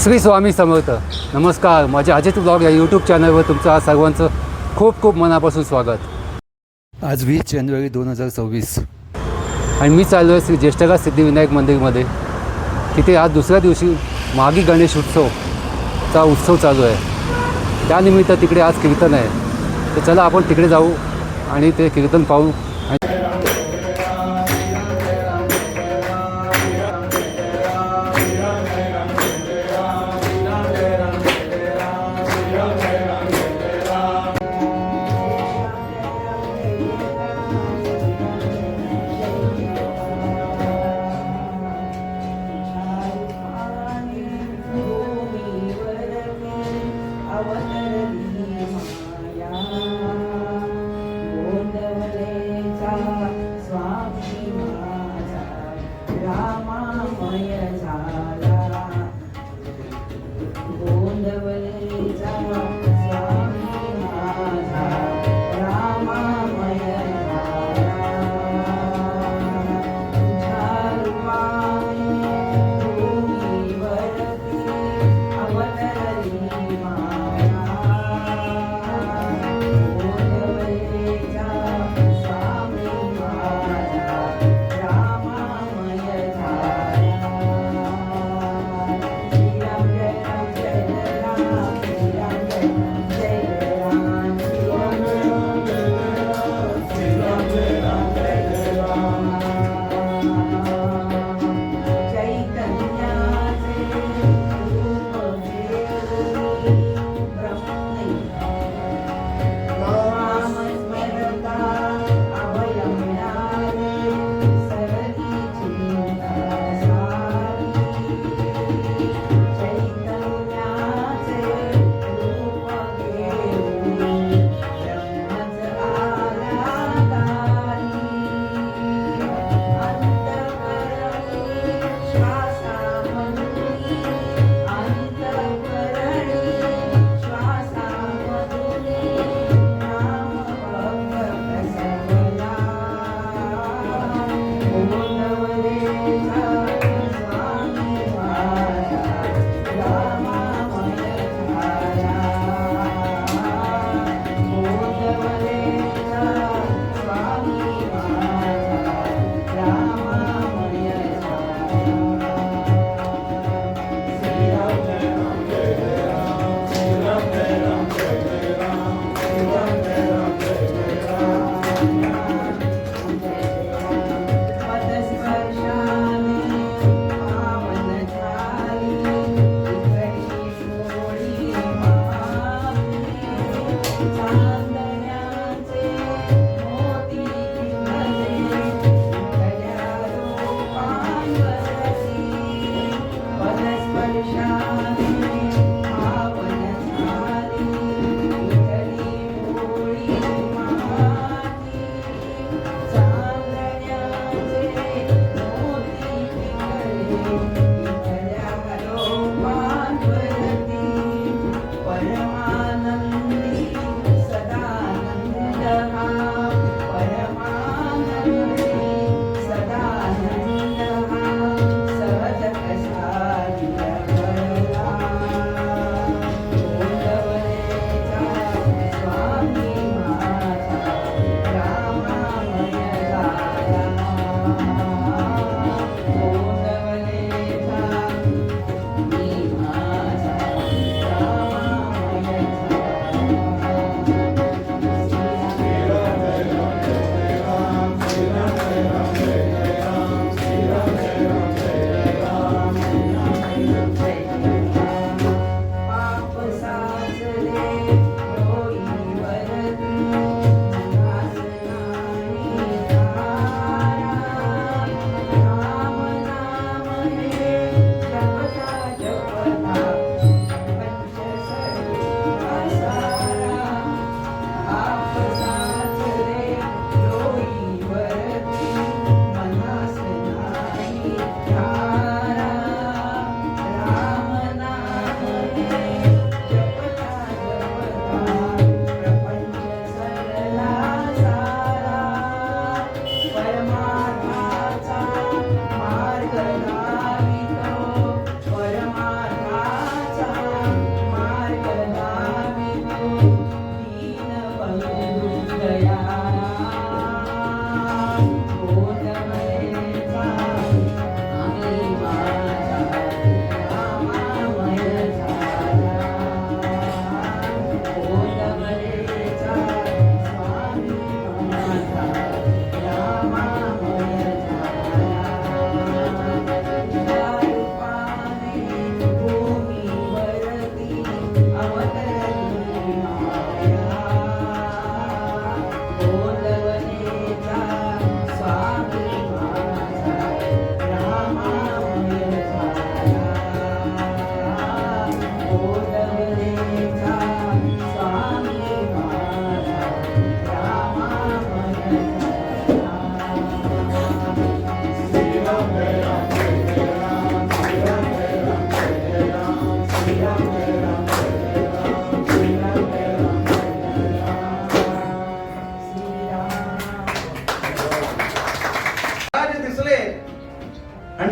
श्री स्वामी समर्थ. नमस्कार. माझ्या अजित ब्लॉग या यूट्यूब चॅनलवर तुमचं आज सर्वांचं खूप खूप मनापासून स्वागत. आज 20 जानेवारी 2026 आणि मी चाललो आहे श्री ज्येष्ठराज सिद्धिविनायक मंदिरमध्ये. तिथे आज दुसऱ्या दिवशी मागी गणेश उत्सवचा उत्सव चालू आहे. त्यानिमित्त तिकडे आज कीर्तन आहे. तर चला आपण तिकडे जाऊ आणि ते कीर्तन पाहू.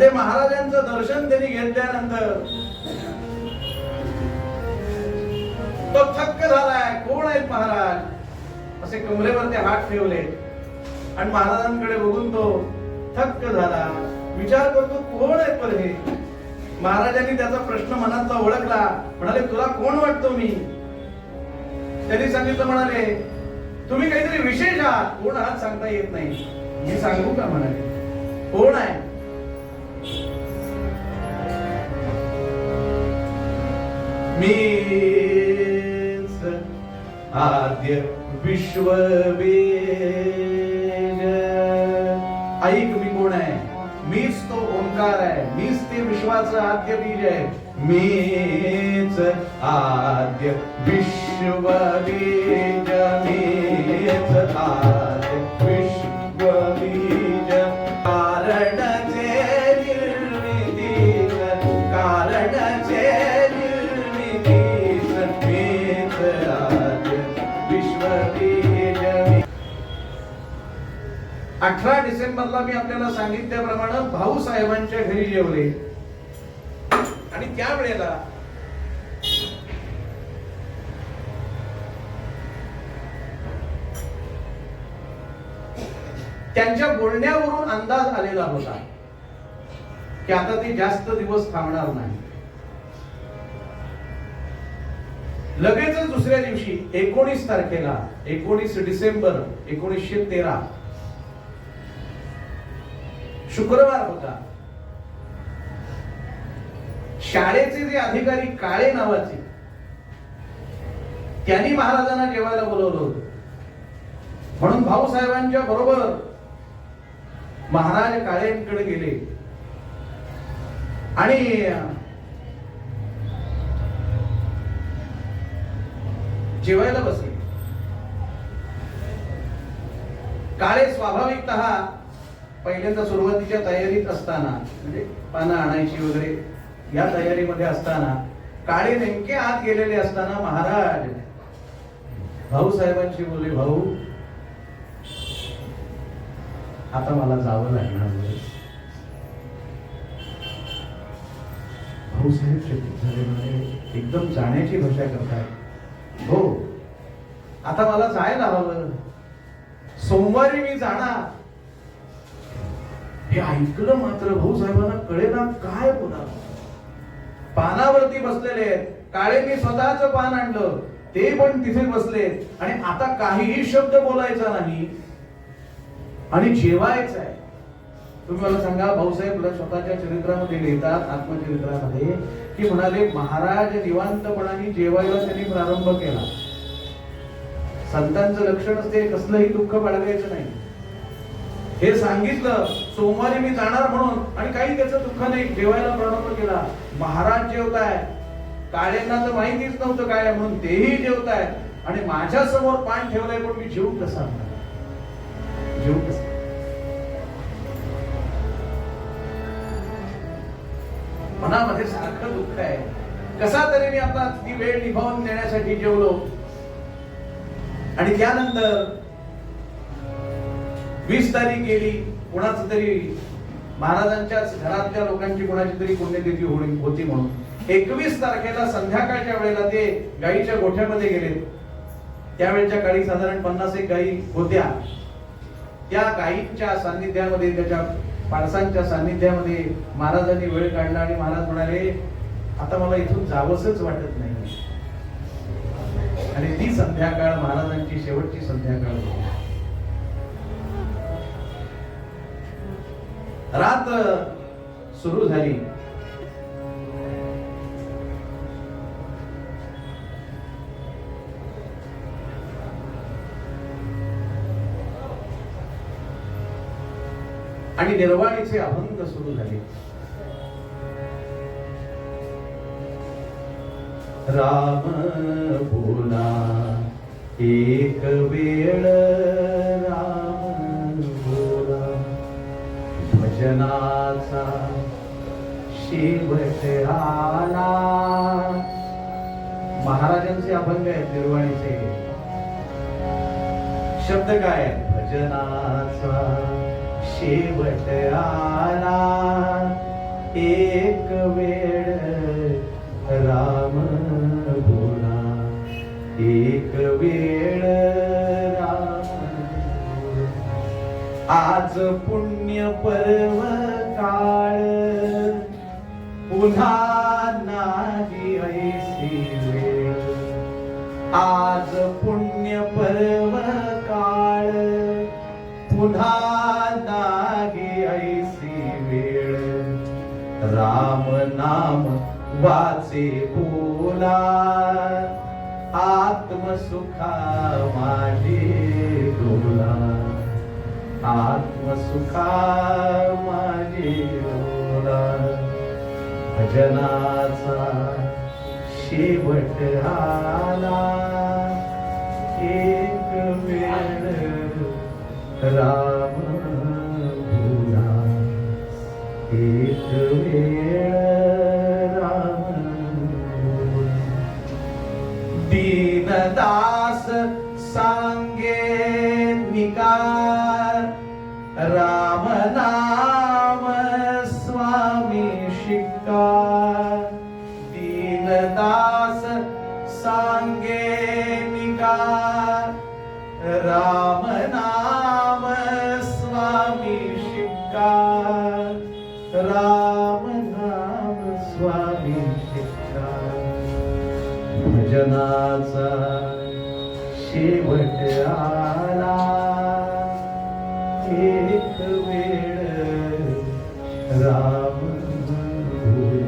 आणि ते महाराजांचं दर्शन त्यांनी घेतल्यानंतर तो थक्क झालाय. कोण आहेत महाराज? असे कमरेवर ते हात ठेवले आणि महाराजांकडे बघून तो थक्क झाला. विचार करतो कोण आहेत पर हे? महाराजांनी त्याचा प्रश्न मनातला ओळखला. म्हणाले तुला कोण वाटतो मी? त्यांनी सांगितलं, म्हणाले तुम्ही काहीतरी विशेष आहात. कोण आहात सांगता येत नाही. मी सांगू का? म्हणाले कोण आहे? मीच आद्य विश्ववेद. ऐक मी कोण आहे? मीच तो ओंकार आहे. मीच ते विश्वाचं आद्य बीज आहे. मीच आद्य विश्वबीज. मीच आद्य विश्वबीज. कारणचे निर्मितीस, कारणचे निर्मितीस. मीच आद्य विश्वबीज. 18 डिसेंबरला मी आपल्याला सांगितल्याप्रमाणे भाऊसाहेबांच्या घरी जेवले आणि त्यावेळेला त्यांच्या बोलण्यावरून अंदाज आलेला होता की आता ते जास्त दिवस थांबणार नाही. लगेचच दुसऱ्या दिवशी 19 तारखेला 19 डिसेंबर 1913 शुक्रवार होता. शाळेचे जे अधिकारी काळे नावाचे त्यांनी महाराजांना जेवायला बोलवलं होतं. म्हणून भाऊसाहेबांच्या बरोबर महाराज काळेंकडे गेले आणि जेवायला बसले. काळे स्वाभाविकतः पहिल्यांदा सुरुवातीच्या तयारीत असताना, म्हणजे पानं आणायची वगैरे या तयारीमध्ये असताना काळे नेमके आत गेलेले असताना महाराज भाऊसाहेबांशी बोलले, भाऊ आता मला जावं लागणार. भाऊसाहेब चकित झाले. म्हणजे एकदम जाण्याची भाषा करताय. हो आता मला जायला हवं. सोमवारी मी जाणार. हे ऐकलं मात्र भाऊसाहेबांना कळेना काय बोलावं. पानावरती बसलेले आहेत. काळेंनी स्वतःच पान आणलं, ते पण तिथे बसले आणि आता काहीही शब्द बोलायचा नाही आणि जेवायचं आहे. तुम्ही मला सांगा, भाऊसाहेब स्वतःच्या चरित्रामध्ये लिहितात, आत्मचरित्रामध्ये, की म्हणाले महाराज निवांतपणाने जेवायला त्यांनी प्रारंभ केला. संतांचं लक्षणच ते कसलंही दुःख बाळगायचं नाही. हे सांगितलं सोमवारी मी जाणार म्हणून आणि काही त्याचं दुःख नाही. जेवायला प्रारंभ केला. महाराज जेवताय. काळ्यांना तर माहितीच नव्हतं काय म्हणून तेही जेवतायत आणि माझ्या समोर पान ठेवलंय, पण मी जेवू कसा? जेवू कसा? मनामध्ये सारखं दुःख आहे. कसा तरी मी आता ती वेळ निभावून देण्यासाठी जेवलो. आणि त्यानंतर 20 तारीख गेली. कोणाच तरी महाराजांच्याच घरातल्या लोकांची कोणाची तरी पुण्यतिथी होती म्हणून 21 तारखेला संध्याकाळच्या वेळेला ते गायीच्या गोठ्यामध्ये गेले. त्यावेळेच्या काळी साधारण 50 गायी होत्या. त्या गायींच्या सान्निध्यामध्ये, त्याच्या पारसांच्या सान्निध्यामध्ये महाराजांनी वेळ काढला आणि महाराज म्हणाले, आता मला इथून जावंसच वाटत नाही. आणि ती संध्याकाळ महाराजांची शेवटची संध्याकाळ होती. रात्र सुरू झाली. आणि निर्वाणीचे अभंग सुरू झाले. राम बोला एक वेळ, राम बोला भजनाचा शेवट आला. महाराजांचे अभंग आहेत निर्वाणीचे. शब्द काय आहेत? भजनाचा शेवट आला, एक वेळ राम भोला, एक वेळ राम भोला. आज पुण्य पर्व काळ पुन्हा नाही ऐसी वेळ. आज पुण्य पर्व काळ पुन्हा नाही ऐसी वेळ. राम नाम वाचे बोला, आत्मसुखा माझे डोला, आत्मसुखा माझे डोला. भजनाचा शेवट आला, एक वेळ राम भोला, एक वेळ राम भोला. दीनदास सांगे निकार, राम नाम स्वामी शिक्का. दीनदास सांगे निकार, राम नाम स्वामी शिक्का. राम नाम स्वामी शिक्का. भजनाचा शेवट आला, एक वेळ राम भोला,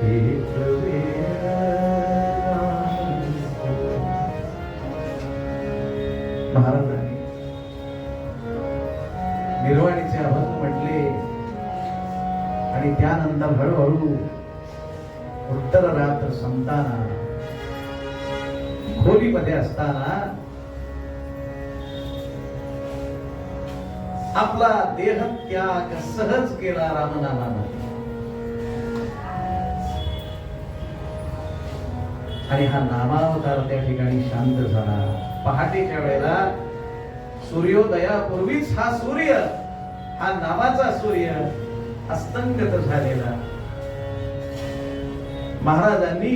एक वेळ राम भोला. महाराजांनी निर्वाणीचे अभंग म्हटले आणि त्यानंतर हळूहळू उत्तर रात्र संपताना खोलीमध्ये असताना आपला देह त्याग सहज केला रामनामाने. आणि हा नामावतार त्या ठिकाणी शांत झाला. पहाटेच्या वेळेला सूर्योदयापूर्वीच हा सूर्य, हा नामाचा सूर्य अस्तंगत झालेला. महाराजांनी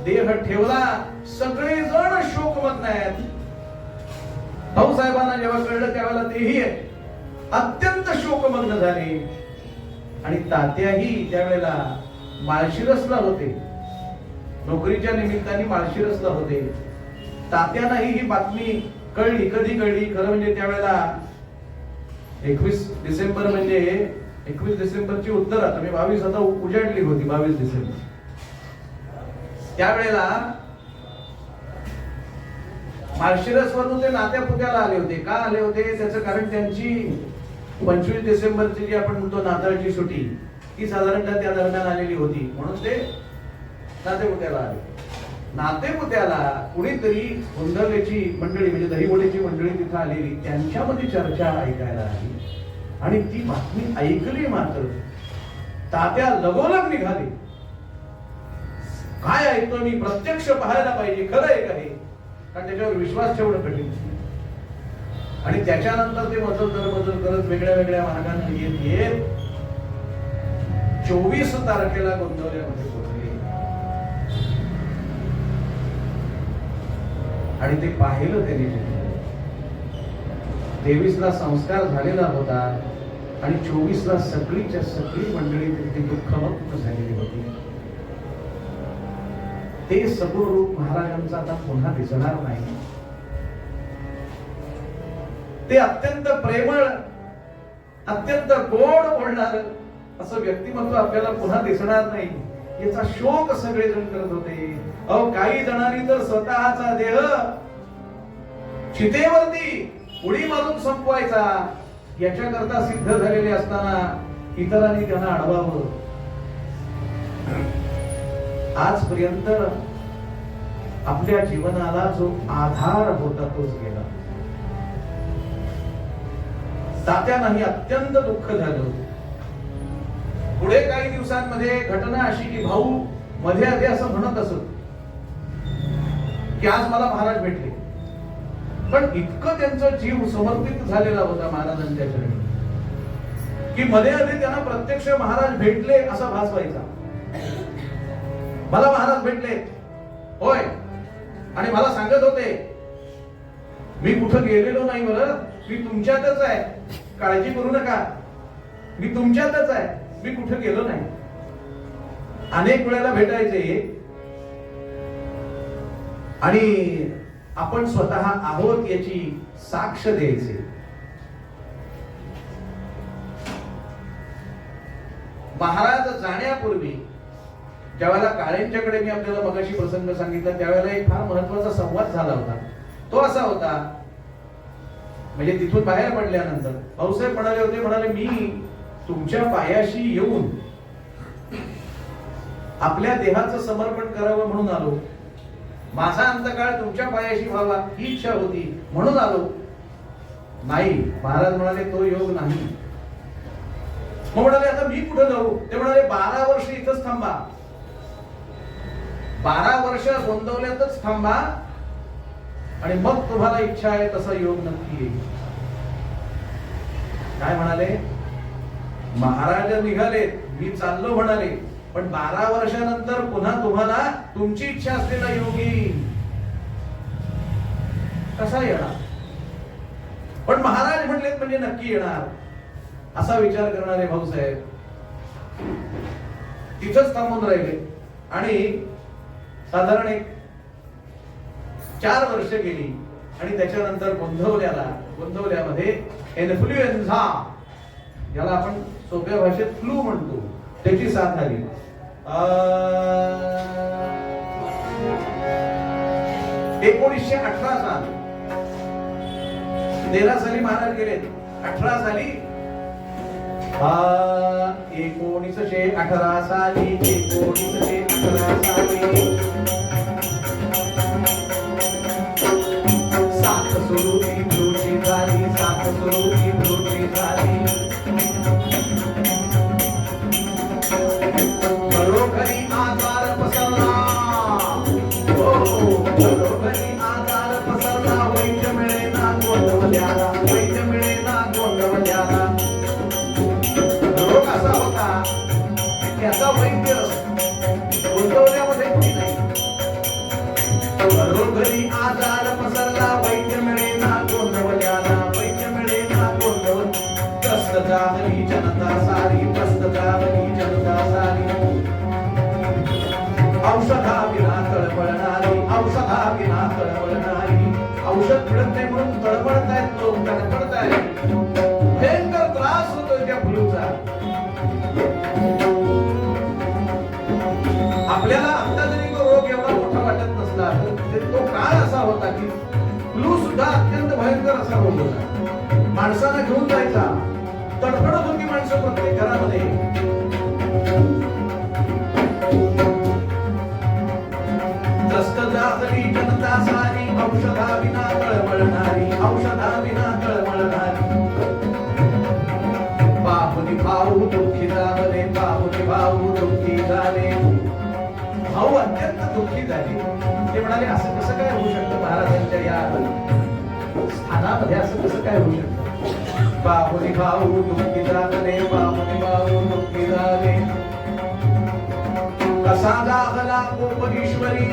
देह ठेवला. सगळे जण शोकमग्न आहेत. भाऊसाहेबांना जेव्हा कळलं त्यावेळेला तेही अत्यंत शोकमग्न झाले. आणि तात्याही त्यावेळेला माळशिरसला होते, नोकरीच्या निमित्ताने माळशिरसला होते. तात्यालाही ही बातमी कळली. कधी कळली? खरं म्हणजे त्यावेळेला 21 डिसेंबर म्हणजे 21 डिसेंबरची उत्तर आता मी 22 आता उजाडली होती 22 डिसेंबर. त्यावेळेला माळशिरसवरून ते नात्या पुत्याला आले होते. का आले होते? त्याचं कारण त्यांची 25 डिसेंबरची जी आपण म्हणतो नाताळची सुट्टी, ती साधारणतः त्या दरम्यान आलेली होती. म्हणून ते नातेपुत्याला आले. नातेपुत्याला कुणीतरी गोंधळेची मंडळी म्हणजे दहीवडीची मंडळी तिथं आलेली, त्यांच्यामध्ये चर्चा ऐकायला आली. आणि ती बातमी ऐकली मात्र तात्या लगोलग निघाले. काय ऐकतो मी? प्रत्यक्ष पाहायला पाहिजे, खरं आहे का हे? कारण त्याच्यावर विश्वास ठेवणं कठीण. आणि त्याच्यानंतर ते मजल करत वेगळ्या वेगळ्या मार्गाने येत येत 24 तारखेला गोंधवल्यामध्ये पोहोचले. आणि ते पाहिलं त्यांनी. 23ला संस्कार झालेला होता आणि 24ला सगळीच्या सगळी मंडळी तिथे दुःखमुक्त झालेली होती. ते सगुण रूप महाराजांचं आता पुन्हा दिसणार नाही. ते अत्यंत प्रेमळ, अत्यंत गोड बोलणार असं व्यक्तिमत्व आपल्याला पुन्हा दिसणार नाही. याचा शोक सगळेजण करत होते. अहो, काही जणांनी तर स्वतःचा देह चितेवरती उडी मारून संपवायचा याच्याकरता सिद्ध झालेले असताना इतरांनी त्यांना अडवावं. आजपर्यंत आपल्या जीवनाला जो आधार होता तोच गेला. तात्यांनाही अत्यंत दुःख झालं. पुढे काही दिवसांमध्ये घटना अशी की भाऊ मध्ये आधी असं म्हणत असत की आज मला महाराज भेटले, पण इतकं त्यांचा जीव समर्पित झालेला होता महाराजांच्या चरणी की मध्ये मध्ये त्यांना प्रत्यक्ष महाराज भेटले असा भास व्हायचा. मला महाराज भेटले होय, आणि मला सांगत होते मी कुठं गेलेलो नाही, बरं मी तुमच्यातच आहे, काळजी करू नका, मी तुमच्यातच आहे, मी कुठं गेलो नाही. अनेक वेळेला भेटायचे आणि आपण स्वतः आहोत याची साक्ष द्यायचे. महाराज जाण्यापूर्वी ज्यावेळेला काळेंच्याकडे मी आपल्याला मगाशी प्रसंग सांगितला त्यावेळेला एक फार महत्वाचा संवाद झाला होता. तो असा होता, म्हणजे तिथून बाहेर पडल्यानंतर भाऊसाहेब म्हणाले मी तुमच्या पायाशी येऊन आपल्या देहाचं समर्पण करावं म्हणून आलो, माझा अंतकाळ तुमच्या पायाशी व्हावा ही इच्छा होती म्हणून आलो. नाही, महाराज म्हणाले तो योग नाही. मग म्हणाले आता मी कुठं जाऊ? ते म्हणाले 12 वर्ष इथंच थांबा, 12 वर्ष गोंदवल्यातच थांबा आणि मग तुम्हाला इच्छा आहे तसा योग नक्की येईल. काय म्हणाले? महाराज निघाले, मी चाललो म्हणाले, पण 12 वर्षानंतर पुन्हा तुम्हाला तुमची इच्छा असलेला योग येईल. कसा येणार? पण महाराज म्हणलेत म्हणजे नक्की येणार असा विचार करणारे भाऊसाहेब तिथंच थांबून राहिले. आणि साधारण एक 4 वर्ष गेली आणि त्याच्यानंतर गोंदवल्यामध्ये इन्फ्लुएन्झा, ज्याला आपण सोप्या भाषेत फ्लू म्हणतो, त्याची साथ आली. 1918 साल, 13 साली महाराज गेले, 18 साली 1918 साली 1918 साली सात सुरूची ब्रूची झाली, सात सुरूची ब्रूची झाली. घरोघरी आजार पसरला, घरोघरी आजार पसरला, वैद्य मिळेना गोंदवल्याला, वैद्य मिळेना गोंदवल्याला. रोग असा होता त्याचा वैद्य गोंदवल्यामध्ये कोणी नाही. घरोघरी आजार पसरला, वैद्य मिळेना गोंदवल्याला, वैद्य मिळेना गोंदवल. त्रस्त झाली जनता सारी, त्रस्त झाली जनता सारी. औषधाविना तळपळणारी, औषधाविना तळपळणारी. औषध मिळत नाही म्हणून तळपळतायत लोक, तळपळतायत. भयंकर त्रास होतोय त्या फ्लूचा. आपल्याला आता जरी तो रोग एवढा मोठा वाटत नसला तरी तो काळ असा होता की फ्लू सुद्धा अत्यंत भयंकर असा रोग होता. माणसाला घेऊन जायचा, तडफडत होती माणसं प्रत्येक घरामध्ये. त्रस्त झाली जनता सारी, औषधाविना तळमळणारी, औषधाविना तळमळणारी. बाहुनी भाऊ दुःखी झाले, बाहुनी भाऊ दुःखी झाले. भाऊ अत्यंत दुःखी झाले. ते म्हणाले असं कसं काय होऊ शकतं महाराजांच्या या स्थानामध्ये, असं कसं काय होऊ शकतं? बाहुनी भाऊ दुःखी झाले, बाहुनी भाऊ दुःखी झाले. कसा दाखला गोपरीश्वरी,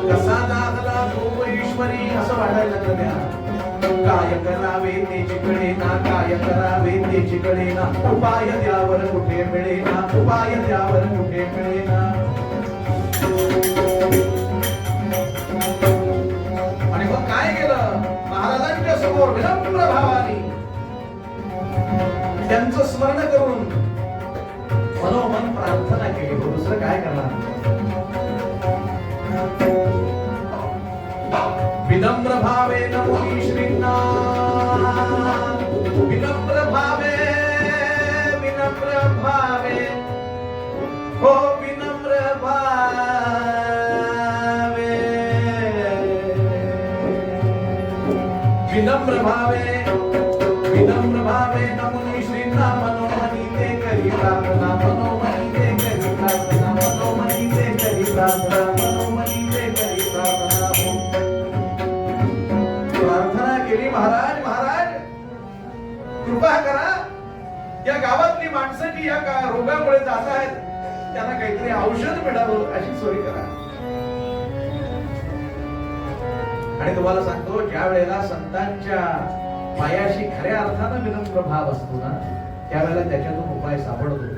कसा दाखला गोपरीश्वरी असं वाटायला लागलं त्या. काय करावे तेची कळेना, काय करावे तेची कळेना. उपाय द्यावर कुठे मिळेना, उपाय द्यावर कुठे मिळेना. आणि मग काय केलं? महाराजांच्या समोर विनम्र भावाने त्यांचं स्मरण करून मनोमन प्रार्थना केली. दुसरं काय करणार? विनम्र भावे नमोनी श्रींना, विनम्र भावे, विनम्र भावे, हो विनम्र भावे, विनम्र भावे, विनम्र भावे नमोनी श्रींना. मनोमनी ते करी प्रार्थना, मनोमनी ते करी प्रार्थना, मनोमनी ते करी प्रार्थना, मनोमनी ते करी प्रार्थना. प्रार्थना केली, महाराज महाराज कृपा करा, या गावातली माणसं जी या रोगामुळे जात आहेत त्यांना काहीतरी औषध मिळावं अशी सोय करा. आणि तुम्हाला सांगतो, ज्या वेळेला संतांच्या पायाशी खऱ्या अर्थानं विनम्र भाव असतो ना, त्यावेळेला त्याच्यातून उपाय सापडतो.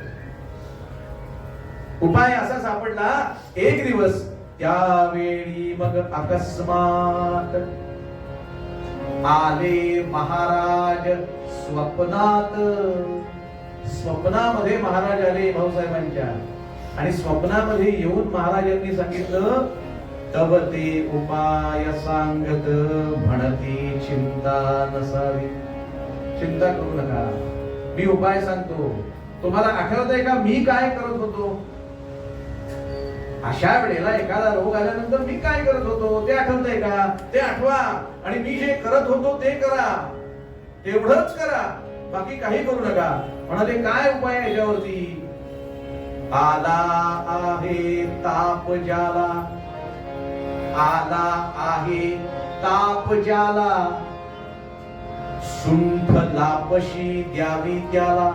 उपाय असा सापडला, एक दिवस त्यावेळी मग अकस्मात आले महाराज स्वप्नात. स्वप्नामध्ये महाराज आले भाऊसाहेबांच्या, आणि स्वप्नामध्ये येऊन महाराजांनी सांगितलं, तब ते उपाय सांगत म्हणती चिंता नसावी. चिंता करू नका, मी उपाय सांगतो. तुम्हाला आठवतंय का मी काय करत होतो? अशा वेळेला एखादा रोग आल्यानंतर मी काय करत होतो ते आठवतंय का? ते आठवा, आणि मी जे करत होतो ते करा. तेवढंच करा, बाकी काही करू नका. म्हणाले काय उपाय आहे याच्यावरती? आला आहे ताप ज्याला, आला आहे ताप ज्याला, सुंठ लापशी द्यावी त्याला.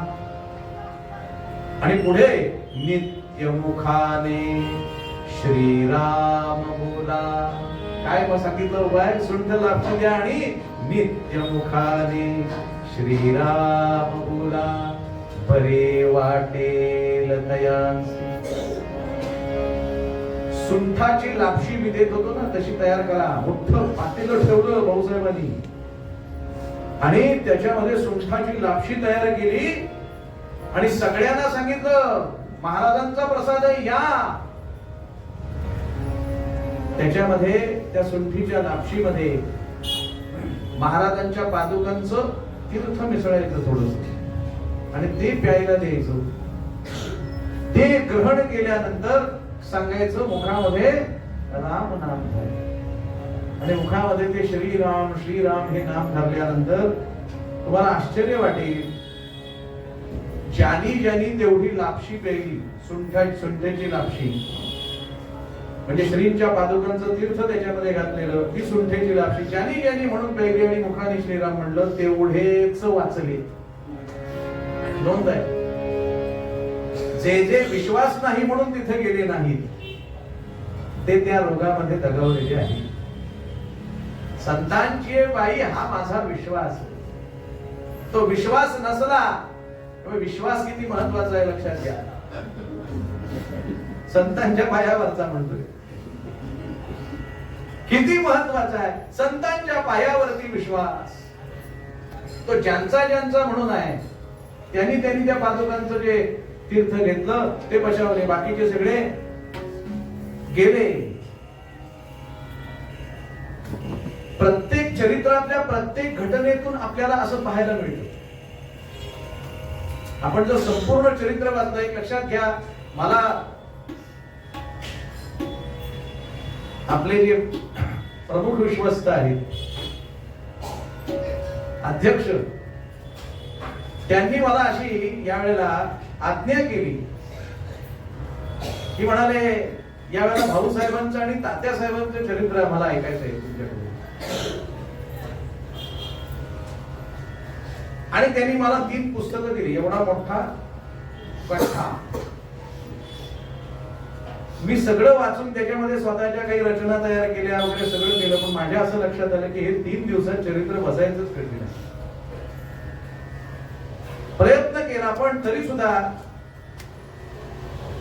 आणि पुढे नित्य मुखाने श्रीराम बोला. काय मग सांगितलं उपाय? सुंठ लापशी द्या आणि नित्य मुखाने श्रीराम बोला, बरे वाटेल तयांसी. सुंठाची लापशी मी देत होतो ना, तशी तयार करा. मोठं पातेलं ठेवलं भाऊसाहेबांनी, आणि त्याच्यामध्ये सुंठाची लापशी तयार केली, आणि सगळ्यांना सांगितलं महाराजांचा प्रसाद आहे या. त्याच्यामध्ये त्या सुंठीच्या लापशीमध्ये महाराजांच्या पादुकांचं तीर्थ मिसळायचं थोडंसं, आणि ते प्यायला द्यायचं. ते ग्रहण केल्यानंतर सांगायचं मुखामध्ये राम नाम धर, आणि मुखामध्ये ते श्रीराम श्रीराम हे नाम धरल्यानंतर तुम्हाला आश्चर्य वाटेल, ज्यानी ज्यानी तेवढी लापशी प्यायली, सुंठेची लापशी, म्हणजे श्रींच्या पादुकांचं तीर्थ त्याच्यामध्ये घातलेलं, ती सुंठेची लापशी ज्यानी ज्यानी म्हणून प्यायली आणि मुखाने श्रीराम म्हणलं, तेवढेच वाचले. नोंद आहे. जे जे विश्वास नाही म्हणून तिथे गेले नाहीत, ते त्या रोगामध्ये दगावलेले आहेत. संतांची बाई हा माझा विश्वास. तो विश्वास नसला, विश्वास किती महत्वाचा आहे लक्षात घ्या. संतांच्या पायावरचा म्हणतोय, किती महत्वाचा आहे संतांच्या पायावरती विश्वास. तो ज्यांचा ज्यांचा म्हणून आहे, त्यांनी त्या पादुकांचं जे तीर्थ घेतलं ते बचावले, बाकीचे सगळे गेले. प्रत्येक चरित्रातल्या प्रत्येक घटनेतून आपल्याला असं पाहायला मिळतं. आपण जर संपूर्ण चरित्र वाचलं, एक लक्षात घ्या, मला आपले जे प्रमुख विश्वस्त आहेत, अध्यक्ष, त्यांनी मला अशी यावेळेला आज्ञा केली की म्हणाले, यावेळेला भाऊसाहेबांचं आणि तात्यासाहेबांचं चरित्र आम्हाला ऐकायचं आहे तुमच्याकडून. आणि त्यांनी मला 3 पुस्तकं दिली, एवढा मोठा कथा. मी सगळं वाचून त्याच्यामध्ये स्वतःच्या काही रचना तयार केल्या वगैरे सगळं केलं, पण माझ्या असं लक्षात आलं की हे 3 दिवसात चरित्र बसायचंच कठीण आहे. प्रयत्न केला, पण तरी सुद्धा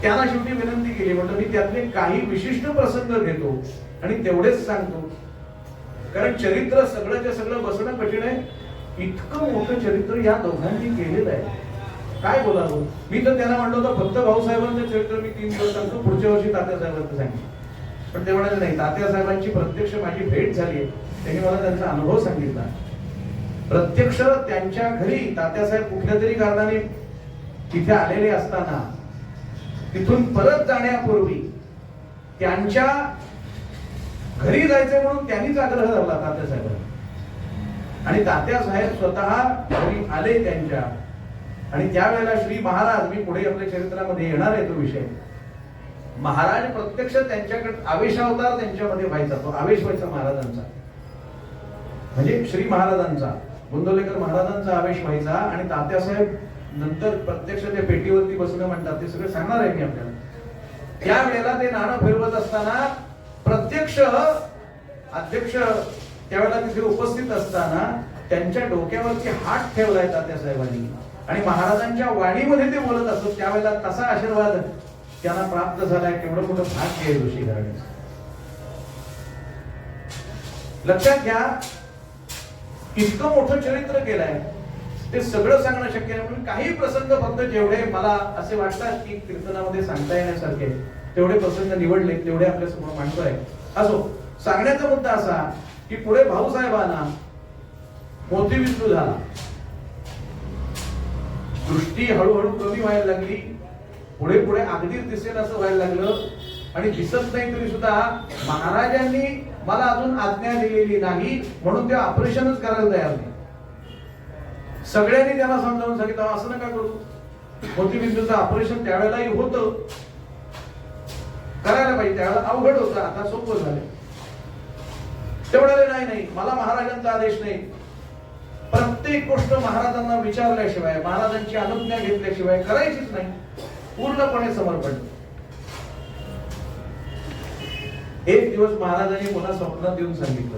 त्यांना शेवटी विनंती केली, म्हटलं मी त्यातले काही विशिष्ट प्रसंग घेतो आणि तेवढेच सांगतो, कारण चरित्र सगळंच्या सगळं बसणं कठीण आहे. इतकं मोठं चरित्र या दोघांनी केलेलं आहे, काय बोलावं. मी तर त्यांना म्हणलं होतं फक्त भाऊसाहेबांचं चरित्र मी 3 दिवस सांगतो, पुढच्या वर्षी तात्यासाहेबांचं सांगितलं. पण ते म्हणाले नाही, तात्यासाहेबांची प्रत्यक्ष माझी भेट झाली, त्यांनी मला त्यांचा अनुभव सांगितला. प्रत्यक्ष त्यांच्या घरी तात्यासाहेब कुठल्या तरी कारणाने तिथे आलेले असताना, तिथून परत जाण्यापूर्वी त्यांच्या घरी जायचे म्हणून त्यांनीच आग्रह धरला तात्यासाहेबांना, आणि तात्यासाहेब स्वतः घरी आले त्यांच्या. आणि त्यावेळेला श्री महाराज, मी पुढे आपल्या चरित्रामध्ये येणार आहे तो विषय, महाराज प्रत्यक्ष त्यांच्याकडे आवेशावतार त्यांच्यामध्ये व्हायचा, तो आवेश व्हायचा महाराजांचा, म्हणजे श्री महाराजांचा, गोंदवलेकर महाराजांचा आवेश व्हायचा. आणि तात्यासाहेब नंतर प्रत्यक्ष त्या पेटीवरती बसणं म्हणतात, ते सगळं सांगणार आहे मी आपल्याला. त्यावेळेला ते नाणं फिरवत असताना प्रत्यक्ष अध्यक्ष त्यावेळेला तिथे उपस्थित असताना त्यांच्या डोक्यावरती हात ठेवलाय तात्यासाहेबांनी आणि महाराजांच्या वाणीमध्ये ते बोलत असत. त्यावेळेला तसा आशीर्वाद त्यांना प्राप्त झालाय. केवढं मोठं भाग्य आहे ऋषी घराण्याचं. लक्षात घ्या, इतकं मोठं चरित्र केलंय, ते सगळं सांगणं शक्य नाही. म्हणून काही प्रसंग फक्त जेवढे मला असे वाटतात की कीर्तनामध्ये सांगता येण्यासारखे तेवढे प्रसंग निवडले, तेवढे आपल्या समोर मांडतोय. असो, सांगण्याचा मुद्दा असा की पुढे भाऊसाहेबांना मोतीबिंदू झाला, दृष्टी हळूहळू कमी व्हायला लागली, पुढे पुढे अगदीच दिसेल असं व्हायला लागलं आणि दिसत नाही तरी सुद्धा महाराजांनी मला अजून आज्ञा दिलेली नाही म्हणून ते ऑपरेशनच करायला तयार नाही. सगळ्यांनी त्याला समजावून सांगितलं असं नका करू, मोतीबिंदूचं ऑपरेशन त्यावेळेलाही होतं, करायला पाहिजे, त्यावेळेला अवघड होतं, आता सोपं झालं. तेवढं नाही, नाही मला महाराजांचा आदेश नाही. प्रत्येक गोष्ट महाराजांना विचारल्याशिवाय, महाराजांची अनुज्ञा घेतल्याशिवाय करायचीच नाही. पूर्णपणे समर्पण. एक दिवस महाराजांनी पुन्हा स्वप्नात येऊन सांगितलं.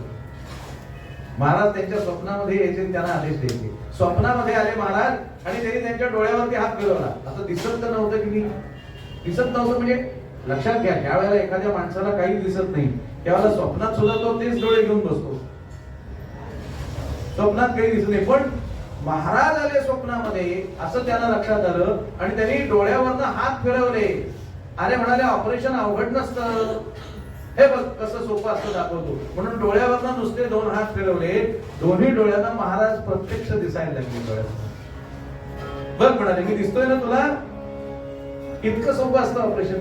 महाराज त्यांच्या स्वप्नामध्ये यायचे, त्यांना आदेश द्यायचे. स्वप्नामध्ये आले महाराज आणि त्यांनी त्यांच्या डोळ्यावरती हात फिरवला. असं दिसत तर नव्हतं की मी दिसत नव्हतं. म्हणजे लक्षात घ्या, ज्या वेळेला एखाद्या माणसाला काही दिसत नाही त्यावेळेला स्वप्नात सुद्धा तो तेच डोळे घेऊन बसतो, स्वप्नात काही दिसत नाही. पण महाराज आले स्वप्नामध्ये असं त्यांना लक्षात आलं आणि त्यांनी डोळ्यावरनं हात फिरवले. अरे म्हणाले ऑपरेशन अवघड नसतं, हे बघ कसं सोपं असतं दाखवतो. म्हणून डोळ्यावरनं नुसते 2 हात फिरवले, दोन्ही डोळ्यांना महाराज प्रत्यक्ष दिसायला लागले. डोळ्यात बघ म्हणाले, मी दिसतोय ना तुला, इतकं सोपं असतं ऑपरेशन.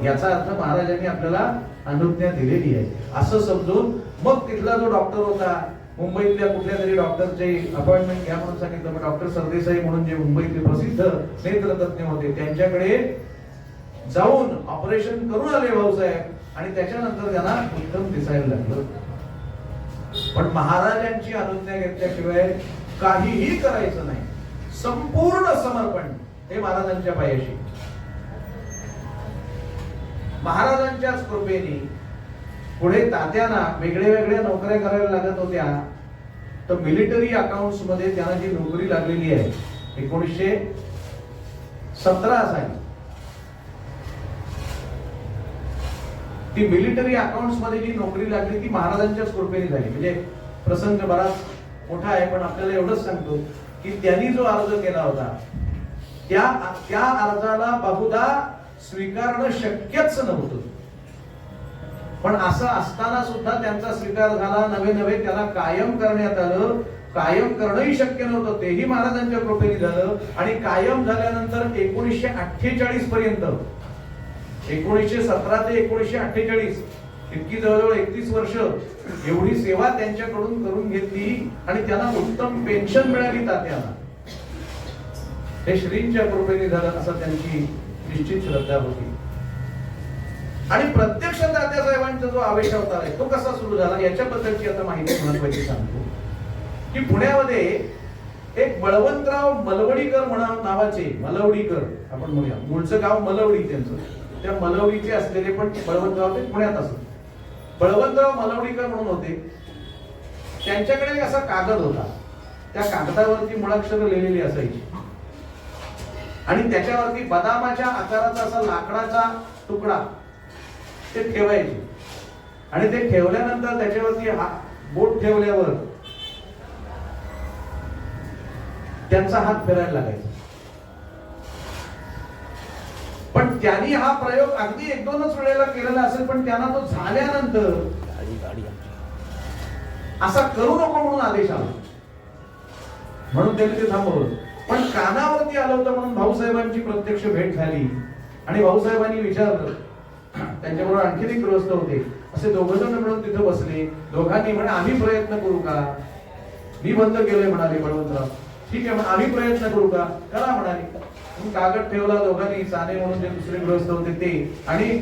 याचा अर्थ महाराजांनी आपल्याला अनुज्ञा दिलेली आहे असं समजून मग तिथला जो डॉक्टर होता, मुंबईतल्या कुठल्या तरी डॉक्टरचे अपॉइंटमेंट घ्या म्हणून सांगितलं. मग डॉक्टर सरदेसाई म्हणून जे मुंबईतले प्रसिद्ध नेत्रतज्ञ होते त्यांच्याकडे जाऊन ऑपरेशन करून आले भाऊसाहेब आणि त्याच्यानंतर त्यांना उत्तम दिसायला लागलं. पण महाराजांची अनुज्ञा घेतल्याशिवाय काहीही करायचं नाही. संपूर्ण समर्पण हे महाराजांच्या पायाशी. महाराजांच्याच कृपेने पुढे तात्यांना वेगळ्या वेगळ्या नोकऱ्या करायला लागत होत्या. तर मिलिटरी अकाउंट्स मध्ये त्यांना जी नोकरी लागलेली आहे 1917 साली, ती मिलिटरी अकाउंट्स मध्ये जी नोकरी लागली ती महाराजांच्याच कृपेने झाली. म्हणजे प्रसंग बराच मोठा आहे, पण आपल्याला एवढंच सांगतो की त्यांनी जो अर्ज केला होता त्या अर्जाला बहुधा स्वीकारणं शक्यच नव्हतं. पण असं असताना सुद्धा त्यांचा स्वीकार झाला. नवे नवे त्याला कायम करण्यात आलं. कायम करणंही शक्य नव्हतं, तेही महाराजांच्या कृपेने झालं. आणि कायम झाल्यानंतर 1948 पर्यंत, 1917 ते 1948 इतकी जवळजवळ 31 वर्ष एवढी सेवा त्यांच्याकडून करून घेतली आणि त्यांना उत्तम पेन्शन मिळाली तात्यांना. हे श्रींच्या कृपेने झालं असं त्यांची निश्चित श्रद्धा होती. आणि प्रत्यक्ष तात्यासाहेबांचा जो आवेश अवतार आहे तो कसा सुरू झाला याच्याबद्दलची आता माहिती महत्वाची सांगतो. की पुण्यामध्ये एक बळवंतराव मलवडीकर नावाचे, मलवडीकर आपण म्हणूया, मूळचं गाव मलवडी त्यांचं, त्या मलवडीचे असलेले पण बळवंतराव ते पुण्यात असत. बळवंतराव मलवडीकर म्हणून होते. त्यांच्याकडे एक असा कागद होता, त्या कागदावरती मुळाक्षर लिहिलेली असायची आणि त्याच्यावरती बदामाच्या आकाराचा असा लाकडाचा तुकडा ते ठेवायचे आणि ते ठेवल्यानंतर त्याच्यावरती बोट ठेवल्यावर त्यांचा हात फिरायला लागायचा. पण त्यांनी हा प्रयोग अगदी 1-2च वेळेला केलेला असेल, पण त्यांना तो झाल्यानंतर असा करू नको म्हणून आदेश आला, म्हणून त्यांनी ते थांबवलं. पण कानावरती आलं होतं म्हणून भाऊसाहेबांची प्रत्यक्ष भेट झाली आणि भाऊसाहेबांनी विचारलं. त्यांच्याबरोबर आणखी एक गृहस्थ होते, असे 2 जण मिळून तिथे बसले. दोघांनी म्हणे आम्ही प्रयत्न करू का? मी बंद केलंय म्हणाले बळवंतराव. ठीक आहे, आम्ही प्रयत्न करू का? करा म्हणाले. कागद ठेवला दोघांनी, साने म्हणून जे दुसरे गृहस्थ होते ते आणि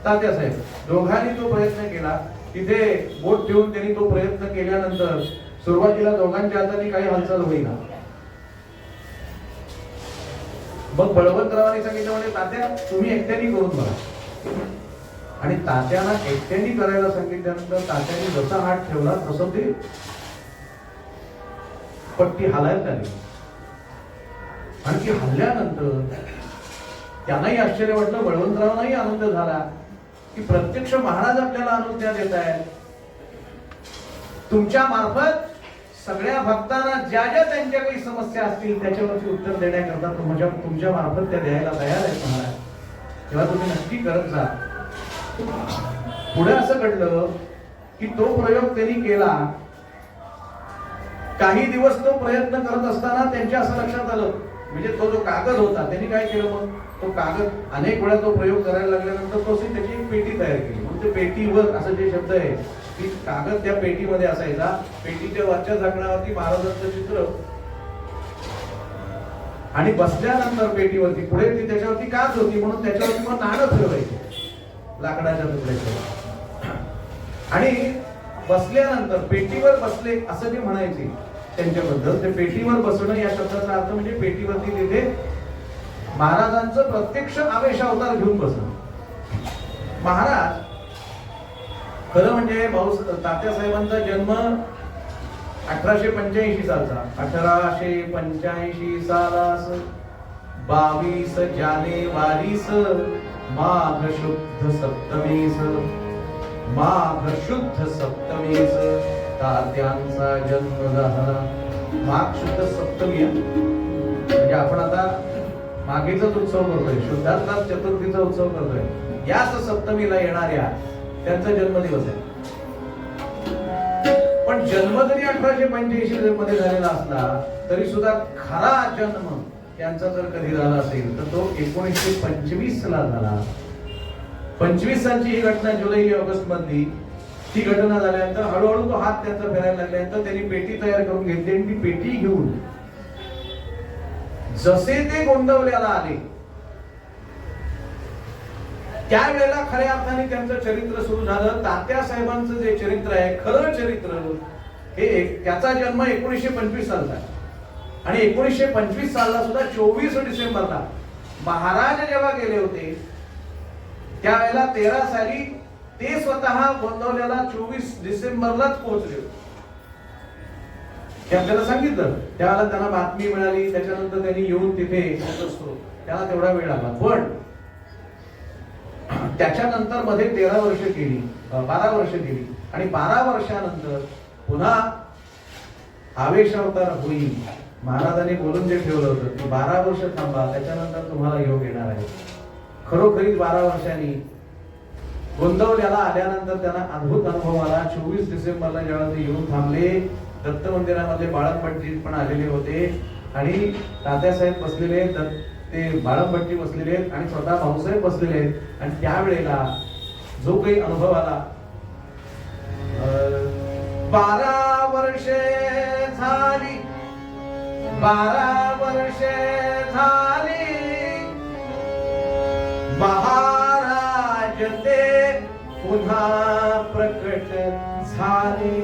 तात्यासाहेब दोघांनी तो प्रयत्न केला. तिथे बोट ठेवून त्यांनी तो प्रयत्न केल्यानंतर सुरुवातीला दोघांच्या हाताने काही हालचाल होईना. मग बळवंतरावांनी सांगितलं म्हणजे तात्या तुम्ही एकट्याने करून बघा. आणि तात्याला एकट्याने करायला सांगितल्यानंतर तात्याने जसा हात ठेवला तसं ते पट्टी हालायला लागली. आणि ती हल्ल्यानंतर त्यांनाही आश्चर्य वाटलं, बळवंतरावांनाही आनंद झाला की प्रत्यक्ष महाराज आपल्याला अनुज्ञा देत आहेत. तुमच्या मार्फत सगळ्या भक्तांना ज्या ज्या त्यांच्या काही समस्या असतील त्याच्यावरची उत्तर देण्याकरता तुमच्या मार्फत त्या द्यायला तयार आहेत महाराज. तेव्हा तुम्ही नक्की करत जा. पुढे असं घडलं की तो प्रयोग त्यांनी केला. काही दिवस तो प्रयत्न करत असताना त्यांच्या असं लक्षात आलं, म्हणजे तो जो कागद होता त्यांनी काय केलं, मग तो कागद अनेक वेळा तो प्रयोग करायला लागल्यानंतर तो त्याची एक पेटी तयार केली. मग ते पेटीवर असं जे शब्द आहे की कागद त्या पेटीमध्ये असायचा. पेटीच्या वरच्या झाकणावरती महाराजांचं चित्र आणि बसल्यानंतर पेटीवरती पुढे ती त्याच्यावरती काच होती म्हणून त्याच्यावरती मग नाणं फिरवायचे लाकडाच्या तुकड्याच्या. आणि बसल्यानंतर पेटीवर बसले असं जे म्हणायचे त्यांच्याबद्दल, ते पेटीवर बसणं या शब्दाचा अर्थ म्हणजे पेटीवरती तिथे महाराजांचं प्रत्यक्ष आवेश अवतार घेऊन बसणं. महाराज खरं म्हणजे भाऊ तात्यासाहेबांचा जन्म 1885 सालचा. 1885 सालास 22 जानेवारीस माघ शुद्ध सप्तमीस, माघ शुद्ध सप्तमीस तात्यांचा जन्म झाला. माघ शुद्ध सप्तमी म्हणजे आपण आता मागेचाच उत्सव करतोय, शुद्धात्मा चतुर्थीचा उत्सव करतोय. याच सप्तमीला येणाऱ्या त्यांचा जन्मदिवस आहे. पण जन्म जरी 1885 मध्ये झालेला असला तरी सुद्धा खरा जन्म त्यांचा जर कधी झाला असेल तर तो 1925 ला झाला. 25 सालची ही घटना जुलै ऑगस्ट मधली. ती घटना झाल्यानंतर हळूहळू तो हात त्यांचा फिरायला लागल्यानंतर त्यांनी पेटी तयार करून घेतली आणि ती पेटी घेऊन जसे ते गोंदवल्याला आले त्यावेळेला खऱ्या अर्थाने त्यांचं चरित्र सुरू झालं. तात्यासाहेबांचं जे चरित्र आहे, खरं चरित्र हे, त्याचा जन्म 1925 सालचा आहे. आणि 1925 सालला सुद्धा 24 डिसेंबरला महाराज जेव्हा गेले होते त्यावेळेला 13 साली ते स्वतः गोंदवल्याला 24 डिसेंबरलाच पोहोचले होते. आपल्याला सांगितलं त्यावेळेला त्यांना बातमी मिळाली. त्याच्यानंतर त्यांनी येऊन तिथे त्याला तेवढा वेळ लागला. पण त्याच्यानंतर मध्ये 13 वर्ष केली, 12 वर्ष केली आणि 12 वर्षानंतर पुन्हा आवेश अवतार होईल. महाराजांनी बोलून जे ठेवलं होतं की 12 वर्ष थांबा त्याच्यानंतर तुम्हाला योग येणार आहे. खरोखरीच 12 वर्षांनी गोंदवल्याला आल्यानंतर त्यांना अद्भुत अनुभव आला. 24 डिसेंबरला जेव्हा ते येऊन थांबले, दत्त मंदिरामधले बाळकभट्टी पण आलेले होते आणि तात्यासाहेब बसलेले, ते बाळकभट्टी बसलेले आहेत आणि स्वतः भाऊसाहेब बसलेले आहेत. आणि त्यावेळेला जो काही अनुभव आला, 12 वर्षे झाली, 12 वर्षे झाली, महाराज ते पुन्हा प्रकट झाले.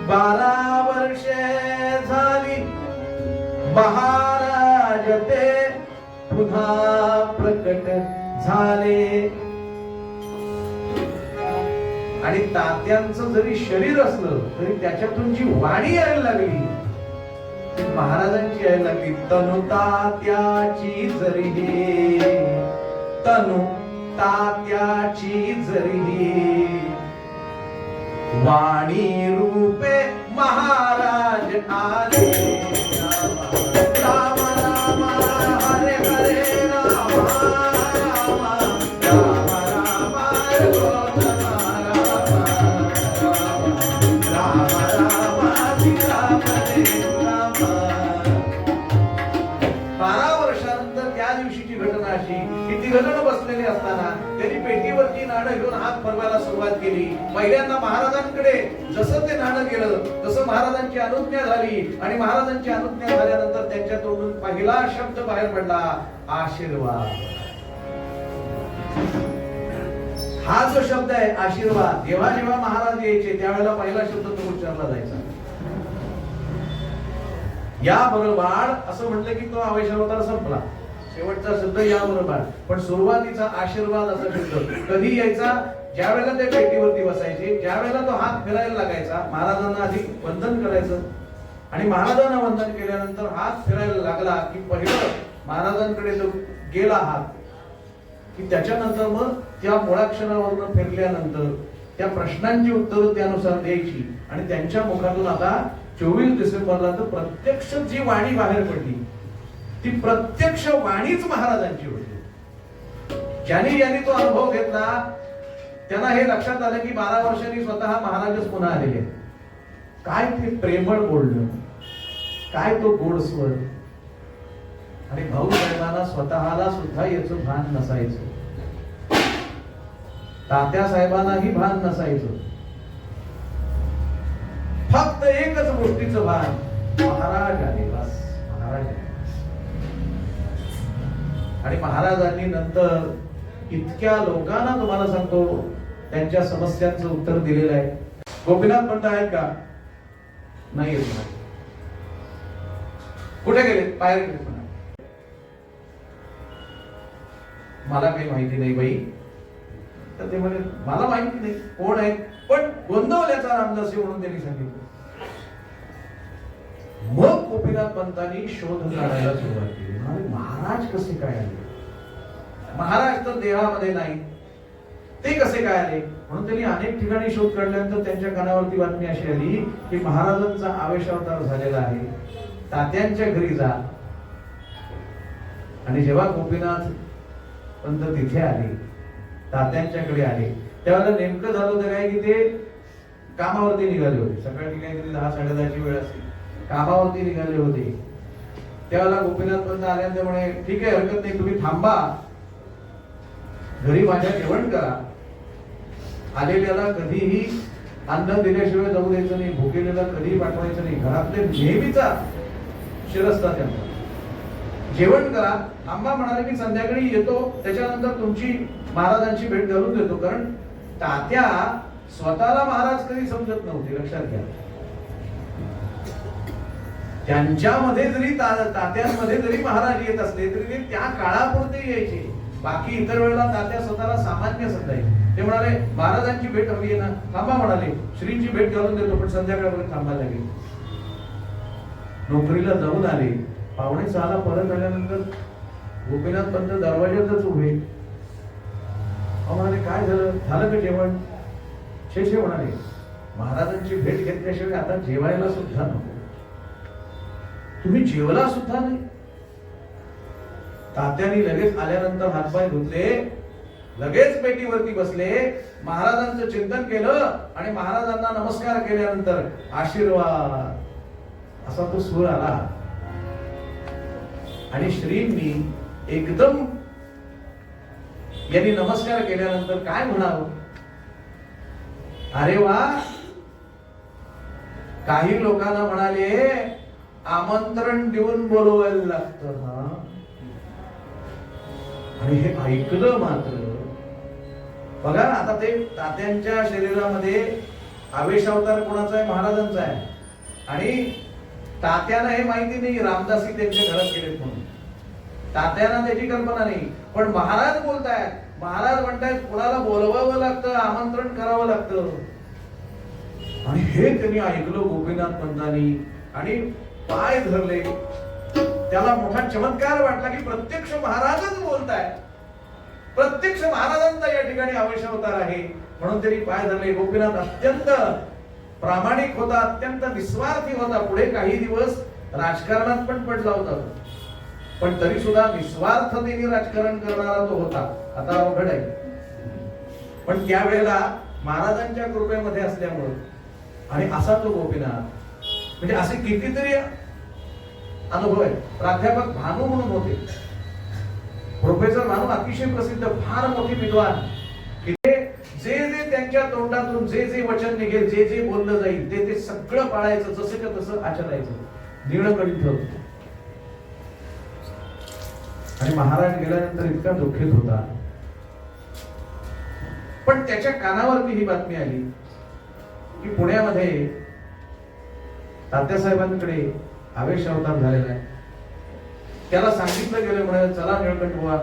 12 वर्षे झाली, महाराज ते पुन्हा प्रकट झाले. आणि तात्यांचं जरी शरीर असलं तरी त्याच्यातून जी वाणी यायला लागली महाराजांची यायला लागली. तनु तात्याची जरी, तनु तात्याची जरी, वाणी रूपे महाराज आले. राम राम हरे हरे राम राम राम राम बसलेले असताना त्यांनी पेटीवरची नाणं घेऊन हात फिरवायला सुरुवात केली. पहिल्यांदा महाराजांकडे जसं ते नाणं गेलं तसं महाराजांची अनुज्ञा झाली आणि महाराजांची अनुज्ञा झाल्यानंतर त्यांच्या तोंडून पहिला शब्द बाहेर पडला, आशीर्वाद. हा जो शब्द आहे आशीर्वाद, जेव्हा जेव्हा महाराज यायचे त्यावेळेला पहिला शब्द तो उच्चारला जायचा. या बरोबर असं म्हटलं की तो आवेशावतार संपला, शेवटचा शब्द या बरोबर. पण सुरुवातीचा आशीर्वाद असा शब्द कधी यायचा? ज्या वेळेला ते पेटीवरती बसायचे, ज्या वेळेला तो हात फिरायला लागायचा, महाराजांना आधी वंदन करायचं आणि महाराजांना वंदन केल्यानंतर हात फिरायला लागला की पहिलं महाराजांकडे जो गेला हात की त्याच्यानंतर मग त्या मुळाक्षरावरून फिरल्यानंतर त्या प्रश्नांची उत्तरं त्यानुसार द्यायची. आणि त्यांच्या मुखातून आता 24 डिसेंबरला तर प्रत्यक्ष जी वाणी बाहेर पडली ती प्रत्यक्ष वाणीच महाराजांची होती. ज्यांनी तो अनुभव घेतला त्यांना हे लक्षात आलं की 12 वर्षांनी स्वतः महाराजच पुन्हा आलेले. काय ते प्रेमळ बोलणं, काय तो गोड स्वर. आणि भाऊ साहेबांना स्वतःला सुद्धा याचं भान नसायचं, तात्या साहेबांनाही भान नसायचं. फक्त एकच गोष्टीचं भान, महाराज आले, बस महाराज आले. आणि महाराजांनी नंतर इतक्या लोकांना तुम्हाला सांगतो त्यांच्या समस्यांचं उत्तर दिलेलं आहे. गोपीनाथ पंत आहेत का? नाही येत. कुठे गेले? बाहेर गेले. मला काही माहिती नाही बाई. तर ते म्हणे मला माहिती नाही कोण आहे, पण गोंदवल्याचा रामदास म्हणून त्यांनी सांगितलं. मग गोपीनाथ पंतांनी शोध काढायला सुरुवात केली. महाराज कसे काय आले? महाराज तर देहामध्ये नाही, ते कसे काय आले? म्हणून त्यांनी अनेक ठिकाणी शोध काढल्यानंतर त्यांच्या कानावरती बातमी अशी आली की महाराजांचा आवेशावतार झालेला आहे, तात्यांच्या घरी जा. आणि जेव्हा गोपीनाथ पंत तिथे आले, तात्यांच्याकडे आले, त्यावेळेला नेमकं झालं होतं काय की ते कामावरती निघाले होते. सकाळची काहीतरी 10-10:30ची वेळ असते, कामावरती निघाले होते. त्यावेळेला गोपीनाथ पंत आल्यानंतर म्हणे ठीक आहे, हरकत नाही, तुम्ही थांबा, घरी माझ्या जेवण करा. आलेल्याला कधीही अन्न दिल्याशिवाय जाऊ द्यायचं नाही, भुकेलेला कधीही पाठवायचं नाही. घरातले नेहमीचा शिरस्ता त्यांचा. जेवण करा, आंबा म्हणाले की संध्याकाळी येतो, त्याच्यानंतर तुमची महाराजांची भेट घालून देतो. कारण तात्या स्वतःला महाराज कधी समजत नव्हते, लक्षात घ्या. त्यांच्यामध्ये जरी तात्यांमध्ये जरी महाराज येत असले तरी ते त्या काळापुरते यायचे. बाकी इतर वेळेला तात्या स्वतःला सामान्य समजायचे. ते म्हणाले महाराजांची भेट हवी आहे ना, थांबा म्हणाले, श्रींची भेट घालून देतो पण संध्याकाळपर्यंत थांबायला लागेल. नोकरीला जाऊन आले, 5:45ला परत आल्यानंतर गोपीनाथ पंत दरवाज्यातच उभे. म्हणाले काय झालं, झालं का जेवण? शे म्हणाले महाराजांची भेट घेतल्याशिवाय आता जेवायला सुद्धा नको, तुम्ही जेवला सुद्धा नाही. तात्यांनी लगेच आल्यानंतर हातपाय धुतले, लगेच पेटीवरती बसले, महाराजांचं चिंतन केलं आणि महाराजांना नमस्कार केल्यानंतर आशीर्वाद असा तो सूर आला. आणि श्रींनी एकदम यांनी नमस्कार केल्यानंतर काय म्हणावं, अरे वा. काही लोकांना म्हणाले आमंत्रण देऊन बोलवायला लागतं हा. आणि हे ऐकलं मात्र. बघा आता ते तात्यांच्या शरीरामध्ये आवेशावतार कोणाचा आहे? महाराजांचा आहे. आणि तात्यांना हे माहिती नाही रामदासी त्यांच्या घरात गेलेत म्हणून. तात्यांना त्याची कल्पना नाही. पण महाराज बोलतायत, महाराज म्हणतायत कोणाला बोलवावं लागतं, आमंत्रण करावं लागतं. आणि हे त्यांनी ऐकलं गोपीनाथ पंतांनी आणि पाय धरले. त्याला मोठा चमत्कार वाटला की प्रत्यक्ष महाराजच बोलताय, प्रत्यक्ष महाराजांचा या ठिकाणी आवेशावतार आहे. म्हणून त्यांनी पाय धरले. गोपीनाथ अत्यंत प्रामाणिक होता, अत्यंत निस्वार्थी होता. पुढे काही दिवस राजकारणात पण पडला होता, पण तरी सुद्धा निस्वार्थतेने राजकारण करणारा तो होता. आता अवघड आहे, पण त्यावेळेला महाराजांच्या कृपेमध्ये असल्यामुळे. आणि असा तो गोपीनाथ, म्हणजे असे कितीतरी अनुभव आहे. प्राध्यापक भानू म्हणून होते, प्रोफेसर भानू अतिशय प्रसिद्ध, फार मोठे विद्वान. जे जे त्यांच्या तोंडातून जे जे वचन निघेल, जे जे बोललं जाईल ते ते सगळं पाळायचं, जसं तसं आचरायचं, निळकंठ. आणि महाराज गेल्यानंतर इतका दुःखित होता. पण त्याच्या कानावरती ही बातमी आली की पुण्यामध्ये तात्यासाहेबांकडे आवेश अवतार झालेला आहे. त्याला सांगितलं गेलं म्हणे चला निळकंठ बुवा.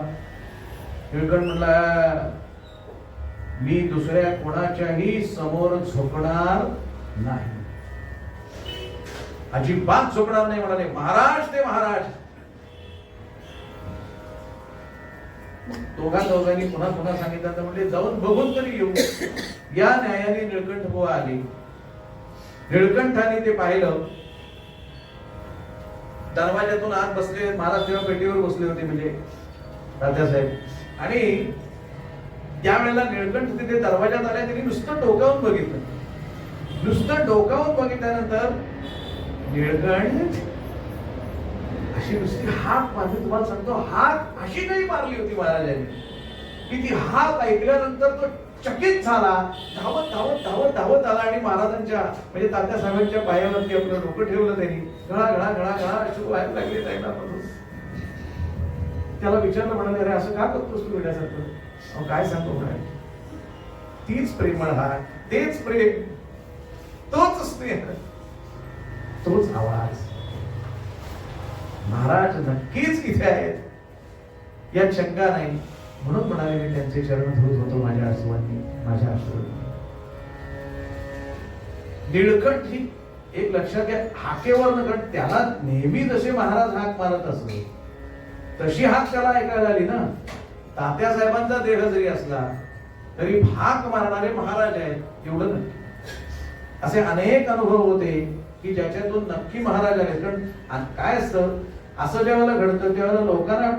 निळकंठ म्हणला मी दुसऱ्या कोणाच्याही समोर झोपणार नाही, अजिबात झोपणार नाही म्हणाले. महाराज ते महाराज. दोघांनी पुन्हा पुन्हा सांगितलं तर म्हणजे जाऊन बघून तरी येऊ. या न्यायाने निळकंठ बुवा आले. निळकंठाने ते पाहिलं. दरवाजातून आत बसले महाराज, तेव्हा पेटीवर बसले होते म्हणजे तात्यासाहेब. आणि त्यावेळेला निळकंठ तिथे दरवाजात आले. त्यांनी नुसतं डोकावून बघितलं. नुसतं डोकावून बघितल्यानंतर निळकंठ अशी नुसती हाक मारली. तुम्हाला सांगतो हाक अशी काही मारली होती महाराजांनी की ती हाक ऐकल्यानंतर तो चकित झाला. धावत धावत धावत धावत आला आणि महाराजांच्या म्हणजे तात्यासाहेबांच्या पायावरती आपलं डोकं ठेवलं. त्यांनी घळा घळा घळा घळा अश्रू व्हायला लागले जायला. त्याला विचारलं म्हणाले अरे असं का करतोस तू वेड्यासारखं? अहो काय सांगतो म्हणाले, तीच प्रेमळ हाक, तेच प्रेम, तोच स्नेह, तोच आवाज. महाराज नक्कीच इथे आहेत यात शंका नाही. म्हणून म्हणाले मी त्यांचे चरण धुत होतो माझ्या अश्रूंनी, माझ्या अश्रूंनी. निळकंठ ही एक लक्षात घ्या, हाकेवर नकट त्याला नेहमी जसे महाराज हाक मारत असले तशी हाक त्याला ऐकायला आली ना. तात्यासाहेबांचा देह जरी असला तरी हाक मारणारे महाराज आहेत एवढं नक्की. असे अनेक अनुभव होते की ज्याच्यातून नक्की महाराज आले. कारण काय असतं, असं जेव्हा घडतं तेव्हा लोकांना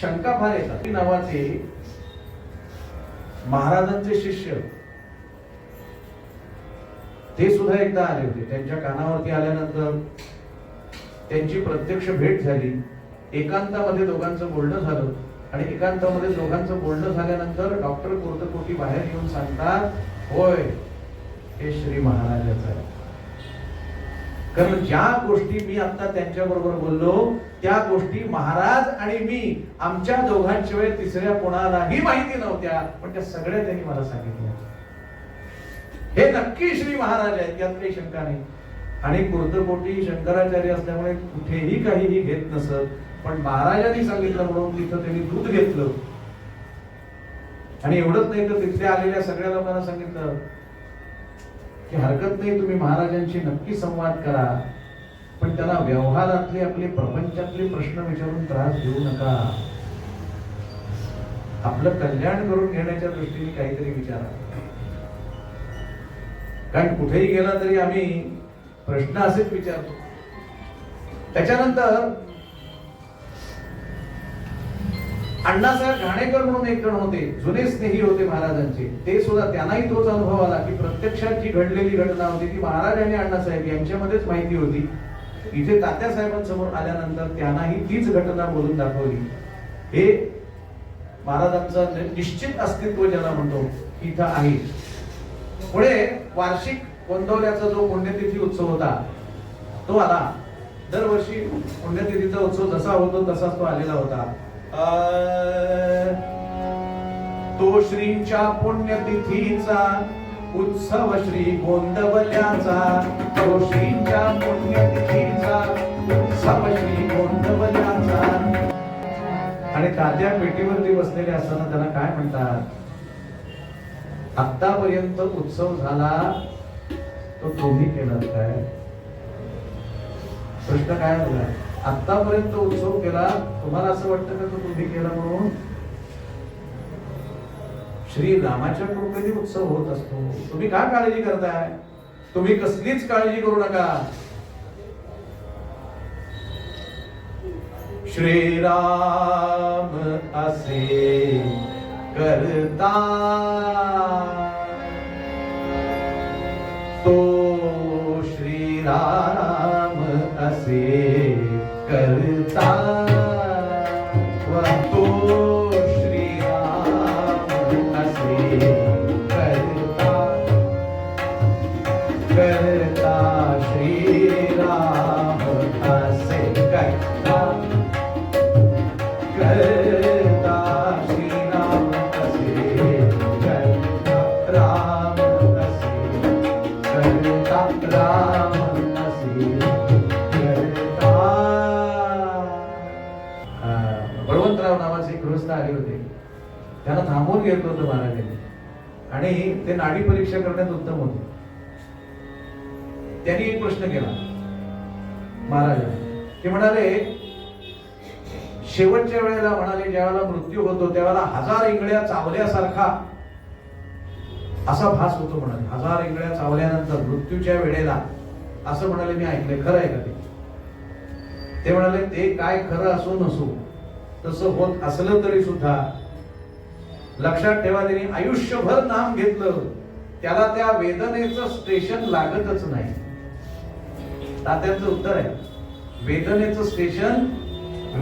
शंका फार येतात. नावाचे महाराजांचे शिष्य ते सुद्धा एकदा आले होते. त्यांच्या कानावरती आल्यानंतर त्यांची प्रत्यक्ष भेट झाली. एकांतामध्ये दोघांचं बोलणं झालं आणि एकांतामध्ये दोघांचं बोलणं झाल्यानंतर डॉक्टर कोर्तकोटी बाहेर येऊन सांगतात होय हे श्री महाराजाचं आहे. कारण ज्या गोष्टी मी आता त्यांच्या बरोबर बोललो त्या गोष्टी महाराज आणि मी आमच्या दोघांशिवाय तिसऱ्या कोणालाही माहिती नव्हत्या, पण त्या सगळ्या त्यांनी मला सांगितल्या. हे नक्की श्री महाराज आहेत यात काही शंका नाही. आणि कुर्तकोटी शंकराचार्य असल्यामुळे कुठेही काहीही घेत नसत, पण महाराजांनी सांगितलं म्हणून तिथं त्यांनी दूध घेतलं. आणि एवढंच नाही तर तिथे आलेल्या सगळ्या लोकांना सांगितलं की हरकत नाही तुम्ही महाराजांशी नक्की संवाद करा, पण त्याला व्यवहारातले आपले प्रपंचातले प्रश्न विचारून त्रास देऊ नका. आपलं कल्याण करून घेण्याच्या दृष्टीने काहीतरी विचारा. कारण कुठेही गेला तरी आम्ही प्रश्न असेच विचारतो. त्याच्यानंतर अण्णासाहेब घाणेकर म्हणून एक जण होते, जुने स्नेही होते महाराजांचे. ते सुद्धा त्यांनाही तोच अनुभव आला की प्रत्यक्षात जी घडलेली घटना होती ती महाराज आणि अण्णासाहेब यांच्यामध्येच माहिती होती. इथे तात्यासाहेबांसमोर आल्यानंतर त्यांनाही तीच घटना बोलून दाखवली. हे महाराजांचं निश्चित अस्तित्व ज्याला म्हणतो इथं आहे. पुढे वार्षिक गोंदवल्याचा जो पुण्यतिथी उत्सव होता तो आला. दरवर्षी पुण्यतिथीचा उत्सव जसा होतो तसाच तो आलेला होता. तो श्रींच्या पुण्यतिथीचा उत्सव श्री गोंदवल्याचा. तो श्रींच्या पुण्यतिथीचा उत्सव श्री गोंदवल्याचा. आणि तात्या पेटीवरती बसलेले असताना त्याला काय म्हणतात, आतापर्यंत उत्सव झाला तो तुम्ही केलात काय? प्रश्न काय होता, आतापर्यंत उत्सव केला तुम्हाला असं वाटतं का तो तुम्ही केला म्हणून? श्री रामाच्या कृपेने उत्सव होत असतो. तुम्ही का काळजी करताय? तुम्ही कसलीच काळजी करू नका. श्रीराम असे करता तो श्रीराम असे करता व तो श्रीराम असे करता करता श्रीराम असे करता करता श्रीराम असे करता त्यांना थांबवून घेतलं होतं महाराजांनी आणि ते नाडी परीक्षा करण्यात उत्तम होते. त्यांनी एक प्रश्न केला महाराजांना. ते म्हणाले शेवटच्या वेळेला म्हणाले ज्यावेळेला मृत्यू होतो त्यावेळेला 1000 इंगळ्या चावल्यासारखा असा भास होतो म्हणाले. 1000 इंगळ्या चावल्यानंतर मृत्यूच्या वेळेला असं म्हणाले मी ऐकलंय. खरं आहे का ते? ते म्हणाले ते काय खरं असो नसो तसं होत असलं तरी सुद्धा लक्षात ठेवा त्यांनी आयुष्यभर नाम घेतलं त्याला त्या वेदनेचं स्टेशन लागतच नाही. तात्यांचं उत्तर आहे वेदनेचं स्टेशन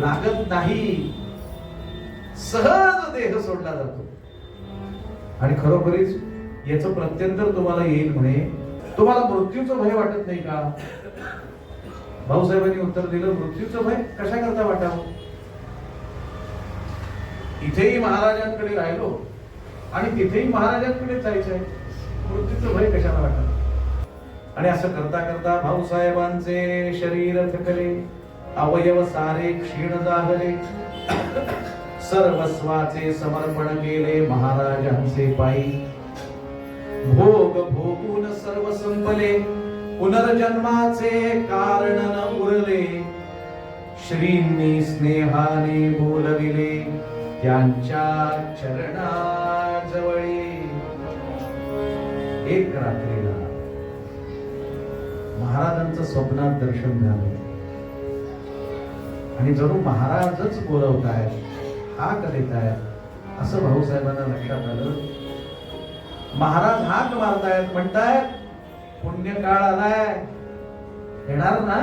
लागत नाही. सहज देह सोडला जातो. आणि खरोखरीच याचं प्रत्यंतर तुम्हाला येईल म्हणे. तुम्हाला मृत्यूचं भय वाटत नाही का? भाऊसाहेबांनी उत्तर दिलं मृत्यूचं भय कशा करता वाटावं. इथेही महाराजांकडे राहिलो आणि तिथेही महाराजांकडे जायचंय. मृत्यूचं भय कशाला वाटत. आणि असं करता करता भाऊसाहेबांचे शरीर थकले, अवयव सारे क्षीण झाले, सर्वस्वाचे समर्पण केले महाराजांचे पायी. भोग भोगून सर्व संपले, पुनर्जन्माचे कारण न उरले. श्रींनी स्नेहाने बोलविले त्यांच्या चरणाजवळी. एक रात्रीला महाराजांचं स्वप्नात दर्शन झालं आणि जणू महाराजच बोलवतायत, हाक देतायत असं भाऊसाहेबांना लक्षात आलं. महाराज हाक मारतायत, म्हणतायत पुण्य काळ आलाय, येणार ना?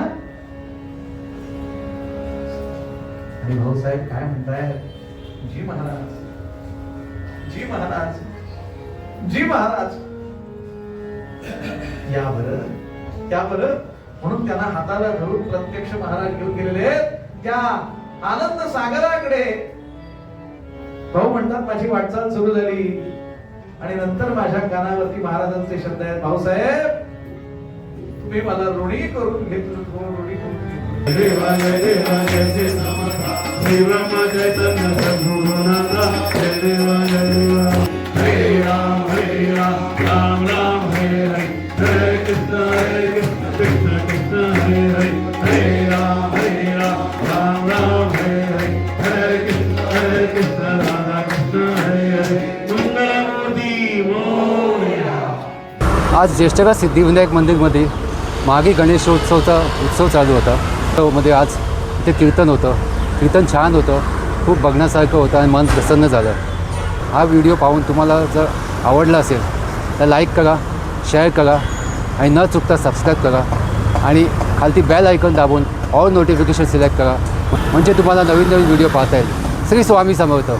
आणि भाऊसाहेब काय म्हणतायत? जी महाराज, जी महाराज, जी महाराज, या बरं, त्या बरं. म्हणून त्यांना हाताला धरून प्रत्यक्ष महाराज घेऊन गेलेले त्या आनंद सागराकडे. भाऊ म्हणतात माझी वाटचाल सुरू झाली आणि नंतर माझ्या कानावरती महाराजांचे शब्द आहेत, भाऊसाहेब तुम्ही मला ऋणी करून घेतलं, ऋणी करून घेतलं. देवा जय देवा जय जय समर्था, श्री ब्रह्मा जय तन्न सद्गुरुनाथा, जय देवा जय देवा. हरे राम राम राम हरे हरे, हरे कृष्ण कृष्ण कृष्ण हरे हरे, हरे राम राम राम हरे हरे, हरे कृष्ण राधा कृष्ण हरे हरे. मंगलमूर्ती मोरया. आज ज्येष्ठगाव सिद्धिविनायक मंदिरमध्ये मागे गणेशोत्सवचा उत्सव चालू होता. मध्ये आज इथे कीर्तन होतं. कीर्तन छान होतं, खूप बघण्यासारखं होतं आणि मन प्रसन्न झालं. हा व्हिडिओ पाहून तुम्हाला जर आवडला असेल तर लाईक करा, शेअर करा आणि न चुकता सबस्क्राईब करा आणि खालती बेल आयकॉन दाबून ऑल नोटिफिकेशन सिलेक्ट करा म्हणजे तुम्हाला नवीन नवीन व्हिडिओ पाहता येईल. श्री स्वामी समर्थ.